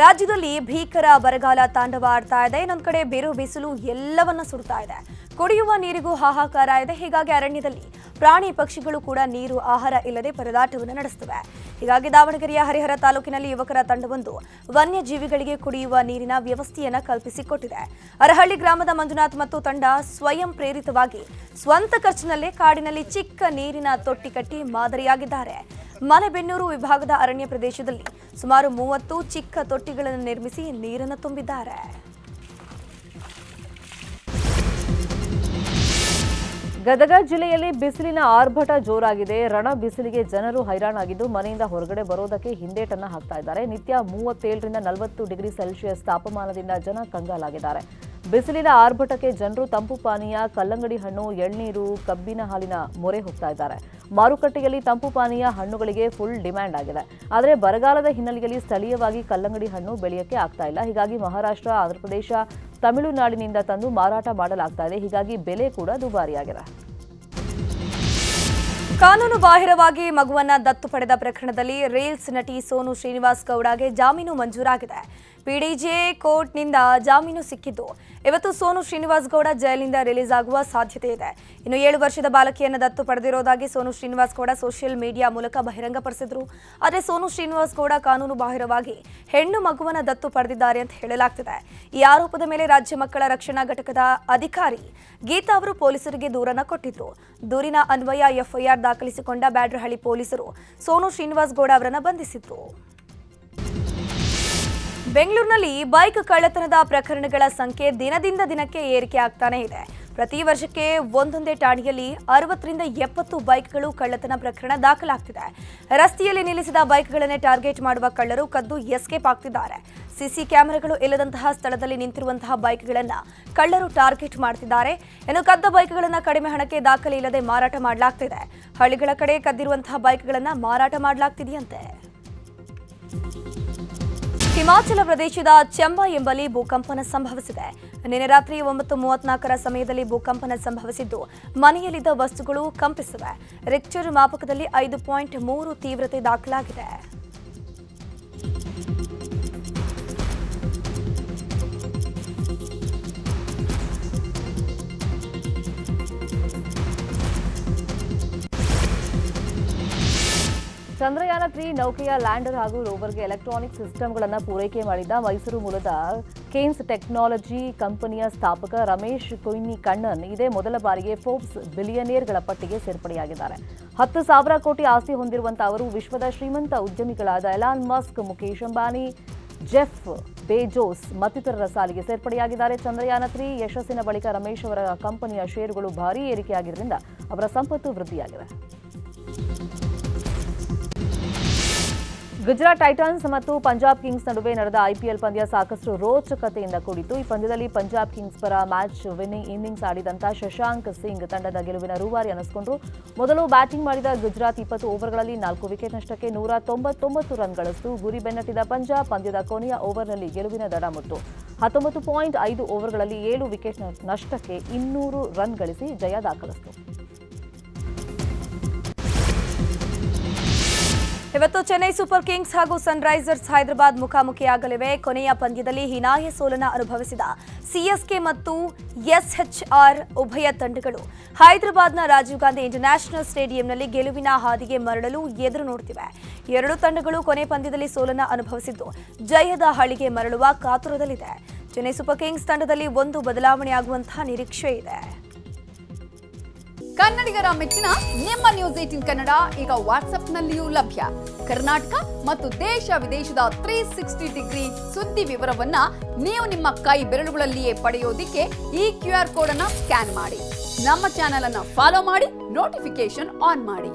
ರಾಜ್ಯದಲ್ಲಿ ಭೀಕರ ಬರಗಾಲ ತಾಂಡವ ಆಡ್ತಾ ಇದೆ. ಇನ್ನೊಂದು ಕಡೆ ಬಿರು ಬಿಸಿಲು ಎಲ್ಲವನ್ನ ಸುಡ್ತಾ ಇದೆ. ಕುಡಿಯುವ ನೀರಿಗೂ ಹಾಹಾಕಾರ ಇದೆ. ಹೀಗಾಗಿ ಅರಣ್ಯದಲ್ಲಿ ಪ್ರಾಣಿ ಪಕ್ಷಿಗಳು ಕೂಡ ನೀರು ಆಹಾರ ಇಲ್ಲದೆ ಪರದಾಟವನ್ನು ನಡೆಸುತ್ತವೆ. ಹೀಗಾಗಿ ದಾವಣಗೆರೆಯ ಹರಿಹರ ತಾಲೂಕಿನಲ್ಲಿ ಯುವಕರ ತಂಡವೊಂದು ವನ್ಯಜೀವಿಗಳಿಗೆ ಕುಡಿಯುವ ನೀರಿನ ವ್ಯವಸ್ಥೆಯನ್ನು ಕಲ್ಪಿಸಿಕೊಟ್ಟಿದೆ. ಅರಹಳ್ಳಿ ಗ್ರಾಮದ ಮಂಜುನಾಥ್ ಮತ್ತು ತಂಡ ಸ್ವಯಂ ಪ್ರೇರಿತವಾಗಿ ಸ್ವಂತ ಖರ್ಚಿನಲ್ಲೇ ಕಾಡಿನಲ್ಲಿ ಚಿಕ್ಕ ನೀರಿನ ತೊಟ್ಟಿ ಕಟ್ಟಿ ಮಾದರಿಯಾಗಿದ್ದಾರೆ. ಮಲೆಬೆನ್ನೂರು ವಿಭಾಗದ ಅರಣ್ಯ ಪ್ರದೇಶದಲ್ಲಿ ಸುಮಾರು 30 ಚಿಕ್ಕ ತೊಟ್ಟಿಗಳನ್ನು ನಿರ್ಮಿಸಿ ನೀರನ್ನು ತುಂಬಿದ್ದಾರೆ. ಗದಗ ಜಿಲ್ಲೆಯಲ್ಲಿ ಬಿಸಿಲಿನ ಆರ್ಭಟ ಜೋರಾಗಿದೆ. ರಣ ಬಿಸಿಲಿಗೆ ಜನರು ಹೈರಾಣಾಗಿದ್ದು ಮನೆಯಿಂದ ಹೊರಗಡೆ ಬರೋದಕ್ಕೆ ಹಿಂದೇಟನ್ನ ಹಾಕ್ತಾ ಇದ್ದಾರೆ. ನಿತ್ಯ 37 ರಿಂದ 40 ಡಿಗ್ರಿ ಸೆಲ್ಸಿಯಸ್ ತಾಪಮಾನದಿಂದ ಜನ ಕಂಗಾಲಾಗಿದ್ದಾರೆ. ಬಿಸಿಲಿನ ಆರ್ಭಟಕ್ಕೆ ಜನರು ತಂಪು ಪಾನೀಯ, ಕಲ್ಲಂಗಡಿ ಹಣ್ಣು, ಎಳ್ನೀರು, ಕಬ್ಬಿನ ಹಾಲಿನ ಮೊರೆ ಹೋಗ್ತಾ ಇದ್ದಾರೆ. ಮಾರುಕಟ್ಟೆಯಲ್ಲಿ ತಂಪು ಪಾನೀಯ ಹಣ್ಣುಗಳಿಗೆ ಫುಲ್ ಡಿಮ್ಯಾಂಡ್ ಆಗಿದೆ. ಆದರೆ ಬರಗಾಲದ ಹಿನ್ನೆಲೆಯಲ್ಲಿ ಸ್ಥಳೀಯವಾಗಿ ಕಲ್ಲಂಗಡಿ ಹಣ್ಣು ಬೆಳೆಯಕ್ಕೆ ಆಗ್ತಾ ಇಲ್ಲ. ಹೀಗಾಗಿ ಮಹಾರಾಷ್ಟ್ರ, ಆಂಧ್ರಪ್ರದೇಶ, ತಮಿಳುನಾಡಿನಿಂದ ತಂದು ಮಾರಾಟ ಮಾಡಲಾಗ್ತಾ ಇದೆ. ಹೀಗಾಗಿ ಬೆಲೆ ಕೂಡ ದುಬಾರಿಯಾಗಿದೆ. ಕಾನೂನು ಬಾಹಿರವಾಗಿ ಮಗುವನ್ನ ದತ್ತು ಪಡೆದ ಪ್ರಕರಣದಲ್ಲಿ ರೀಲ್ಸ್ ನಟಿ ಸೋನು ಶ್ರೀನಿವಾಸ್ ಗೌಡಗೆ ಜಾಮೀನು ಮಂಜೂರಾಗಿದೆ. ಪಿಡಿಜೆ ಕೋರ್ಟ್ನಿಂದ ಜಾಮೀನು ಸಿಕ್ಕಿದ್ದು ಇವತ್ತು ಸೋನು ಶ್ರೀನಿವಾಸ್ ಗೌಡ ಜೈಲಿನಿಂದ ರಿಲೀಸ್ ಆಗುವ ಸಾಧ್ಯತೆ ಇದೆ. ಇನ್ನು 7 ವರ್ಷದ ಬಾಲಕಿಯನ್ನು ದತ್ತು ಪಡೆದಿರೋದಾಗಿ ಸೋನು ಶ್ರೀನಿವಾಸ್ ಗೌಡ ಸೋಷಿಯಲ್ ಮೀಡಿಯಾ ಮೂಲಕ ಬಹಿರಂಗಪಡಿಸಿದ್ರು. ಆದರೆ ಸೋನು ಶ್ರೀನಿವಾಸ್ ಗೌಡ ಕಾನೂನು ಬಾಹಿರವಾಗಿ ಹೆಣ್ಣು ಮಗುವನ್ನು ದತ್ತು ಪಡೆದಿದ್ದಾರೆ ಅಂತ ಹೇಳಲಾಗ್ತಿದೆ. ಈ ಆರೋಪದ ಮೇಲೆ ರಾಜ್ಯ ಮಕ್ಕಳ ರಕ್ಷಣಾ ಘಟಕದ ಅಧಿಕಾರಿ ಗೀತಾ ಅವರು ಪೊಲೀಸರಿಗೆ ದೂರನ್ನು ಕೊಟ್ಟಿದ್ರು. ದೂರಿನ ಅನ್ವಯ ಎಫ್ಐಆರ್ ದಾಖಲಿಸಿಕೊಂಡ ಬ್ಯಾಡ್ರಹಳ್ಳಿ ಪೊಲೀಸರು ಸೋನು ಶ್ರೀನಿವಾಸ್ ಗೌಡ ಅವರನ್ನು ಬಂಧಿಸಿದ್ರು. ಬೆಂಗಳೂರಿನಲ್ಲಿ ಬೈಕ್ ಕಳ್ಳತನದ ಪ್ರಕರಣಗಳ ಸಂಖ್ಯೆ ದಿನದಿಂದ ದಿನಕ್ಕೆ ಏರಿಕೆ ಆಗ್ತಾನೆ ಇದೆ. ಪ್ರತಿ ವರ್ಷಕ್ಕೆ ಒಂದೊಂದೇ ಠಾಣೆಯಲ್ಲಿ 60 ರಿಂದ 70 ಬೈಕ್ಗಳು ಕಳ್ಳತನ ಪ್ರಕರಣ ದಾಖಲಾಗ್ತಿದೆ. ರಸ್ತೆಯಲ್ಲಿ ನಿಲ್ಲಿಸಿದ ಬೈಕ್ಗಳನ್ನೇ ಟಾರ್ಗೆಟ್ ಮಾಡುವ ಕಳ್ಳರು ಕದ್ದು ಎಸ್ಕೇಪ್ ಆಗ್ತಿದ್ದಾರೆ. ಸಿಸಿ ಕ್ಯಾಮೆರಾಗಳು ಇಲ್ಲದಂತಹ ಸ್ಥಳದಲ್ಲಿ ನಿಂತಿರುವಂತಹ ಬೈಕ್ಗಳನ್ನು ಕಳ್ಳರು ಟಾರ್ಗೆಟ್ ಮಾಡ್ತಿದ್ದಾರೆ. ಇನ್ನು ಕದ್ದ ಬೈಕ್ಗಳನ್ನು ಕಡಿಮೆ ಹಣಕ್ಕೆ ದಾಖಲೆ ಇಲ್ಲದೆ ಮಾರಾಟ ಮಾಡಲಾಗ್ತಿದೆ. ಹಳ್ಳಿಗಳ ಕಡೆ ಕದ್ದಿರುವಂತಹ ಬೈಕ್ಗಳನ್ನು ಮಾರಾಟ ಮಾಡಲಾಗ್ತಿದೆಯಂತೆ. ಹಿಮಾಚಲ ಪ್ರದೇಶದ ಚಂಬಾ ಎಂಬಲ್ಲಿ ಭೂಕಂಪನ ಸಂಭವಿಸಿದೆ. ನಿನ್ನೆ ರಾತ್ರಿ 9:34 ಸಮಯದಲ್ಲಿ ಭೂಕಂಪನ ಸಂಭವಿಸಿದ್ದು ಮನೆಯಲ್ಲಿದ್ದ ವಸ್ತುಗಳು ಕಂಪಿಸಿವೆ. ರಿಕ್ಟರ್ ಮಾಪಕದಲ್ಲಿ 5.3 ತೀವ್ರತೆ ದಾಖಲಾಗಿದೆ. ಚಂದ್ರಯಾನ 3 ನೌಕೆಯ ಲ್ಯಾಂಡರ್ ಹಾಗೂ ರೋವರ್ಗೆ ಎಲೆಕ್ಟ್ರಾನಿಕ್ ಸಿಸ್ಟಮ್ಗಳನ್ನು ಪೂರೈಕೆ ಮಾಡಿದ್ದ ಮೈಸೂರು ಮೂಲದ ಕೇನ್ಸ್ ಟೆಕ್ನಾಲಜಿ ಕಂಪನಿಯ ಸ್ಥಾಪಕ ರಮೇಶ್ ಕೊಯ್ನಿ ಕಣ್ಣನ್ ಇದೇ ಮೊದಲ ಬಾರಿಗೆ ಫೋರ್ಬ್ಸ್ ಬಿಲಿಯನೇರ್ಗಳ ಪಟ್ಟಿಗೆ ಸೇರ್ಪಡೆಯಾಗಿದ್ದಾರೆ. 10,000 ಕೋಟಿ ಆಸ್ತಿ ಹೊಂದಿರುವಂತಹ ಅವರು ವಿಶ್ವದ ಶ್ರೀಮಂತ ಉದ್ಯಮಿಗಳಾದ Elon Musk, Mukesh Ambani, Jeff Bezos ಮತ್ತಿತರರ ಸಾಲಿಗೆ ಸೇರ್ಪಡೆಯಾಗಿದ್ದಾರೆ. ಚಂದ್ರಯಾನ 3 ಯಶಸ್ಸಿನ ಬಳಿಕ ರಮೇಶ್ ಅವರ ಕಂಪನಿಯ ಷೇರುಗಳು ಭಾರೀ ಏರಿಕೆಯಾಗಿದ್ದರಿಂದ ಅವರ ಸಂಪತ್ತು ವೃದ್ಧಿಯಾಗಿದೆ. ಗುಜರಾತ್ ಟೈಟನ್ಸ್ ಮತ್ತು ಪಂಜಾಬ್ ಕಿಂಗ್ಸ್ ನಡುವೆ ನಡೆದ ಐಪಿಎಲ್ ಪಂದ್ಯ ಸಾಕಷ್ಟು ರೋಚಕತೆಯಿಂದ ಕೂಡಿತು. ಈ ಪಂದ್ಯದಲ್ಲಿ ಪಂಜಾಬ್ ಕಿಂಗ್ಸ್ ಪರ ಮ್ಯಾಚ್ ವಿನ್ನಿಂಗ್ ಇನ್ನಿಂಗ್ಸ್ ಆಡಿದಂಥ ಶಶಾಂಕ್ ಸಿಂಗ್ ತಂಡದ ಗೆಲುವಿನ ರೂವಾರಿ ಅನ್ನಿಸಿಕೊಂಡ್ರು. ಮೊದಲು ಬ್ಯಾಟಿಂಗ್ ಮಾಡಿದ ಗುಜರಾತ್ 20 ಓವರ್ಗಳಲ್ಲಿ 4 ವಿಕೆಟ್ ನಷ್ಟಕ್ಕೆ 199 ರನ್ ಗಳಿಸಿತು. ಗುರಿ ಬೆನ್ನಟ್ಟಿದ ಪಂಜಾಬ್ ಪಂದ್ಯದ ಕೊನೆಯ ಓವರ್ನಲ್ಲಿ ಗೆಲುವಿನ ದಡ ಮುಟ್ಟಿತು. 19.5 ಓವರ್ಗಳಲ್ಲಿ 7 ವಿಕೆಟ್ ನಷ್ಟಕ್ಕೆ 200 ರನ್ ಗಳಿಸಿ ಜಯ ದಾಖಲಿಸಿತು. ಇವತ್ತು ಚೆನ್ನೈ ಸೂಪರ್ ಕಿಂಗ್ಸ್ ಹಾಗೂ ಸನ್ರೈಸರ್ಸ್ ಹೈದರಾಬಾದ್ ಮುಖಾಮುಖಿಯಾಗಲಿವೆ. ಕೊನೆಯ ಪಂದ್ಯದಲ್ಲಿ ಹೀನಾಯ ಸೋಲನ್ನು ಅನುಭವಿಸಿದ ಸಿಎಸ್ಕೆ ಮತ್ತು ಎಸ್ಎಚ್ಆರ್ ಉಭಯ ತಂಡಗಳು ಹೈದರಾಬಾದ್ನ ರಾಜೀವ್ ಗಾಂಧಿ ಇಂಟರ್ನ್ಯಾಷನಲ್ ಸ್ಟೇಡಿಯಂನಲ್ಲಿ ಗೆಲುವಿನ ಹಾದಿಗೆ ಮರಳಲು ಎದುರು ನೋಡುತ್ತಿವೆ. ಎರಡೂ ತಂಡಗಳು ಕೊನೆ ಪಂದ್ಯದಲ್ಲಿ ಸೋಲನ್ನು ಅನುಭವಿಸಿದ್ದು ಜಯದ ಹಳಿಗೆ ಮರಳುವ ಕಾತುರದಲ್ಲಿದೆ. ಚೆನ್ನೈ ಸೂಪರ್ ಕಿಂಗ್ಸ್ ತಂಡದಲ್ಲಿ ಒಂದು ಬದಲಾವಣೆಯಾಗುವಂತಹ ನಿರೀಕ್ಷೆ ಇದೆ. ಕನ್ನಡಿಗರ ಮೆಚ್ಚಿನ ನಿಮ್ಮ ನ್ಯೂಸ್ 18 ಕನ್ನಡ ಈಗ ವಾಟ್ಸ್ಆಪ್ನಲ್ಲಿಯೂ ಲಭ್ಯ. ಕರ್ನಾಟಕ ಮತ್ತು ದೇಶ ವಿದೇಶದ 360 ಡಿಗ್ರಿ ಸುದ್ದಿ ವಿವರವನ್ನ ನೀವು ನಿಮ್ಮ ಕೈ ಬೆರಳುಗಳಲ್ಲಿಯೇ ಪಡೆಯೋದಿಕ್ಕೆ ಈ QR ಕೋಡ್ ಅನ್ನು ಸ್ಕ್ಯಾನ್ ಮಾಡಿ. ನಮ್ಮ ಚಾನೆಲ್ ಅನ್ನು ಫಾಲೋ ಮಾಡಿ, ನೋಟಿಫಿಕೇಶನ್ ಆನ್ ಮಾಡಿ.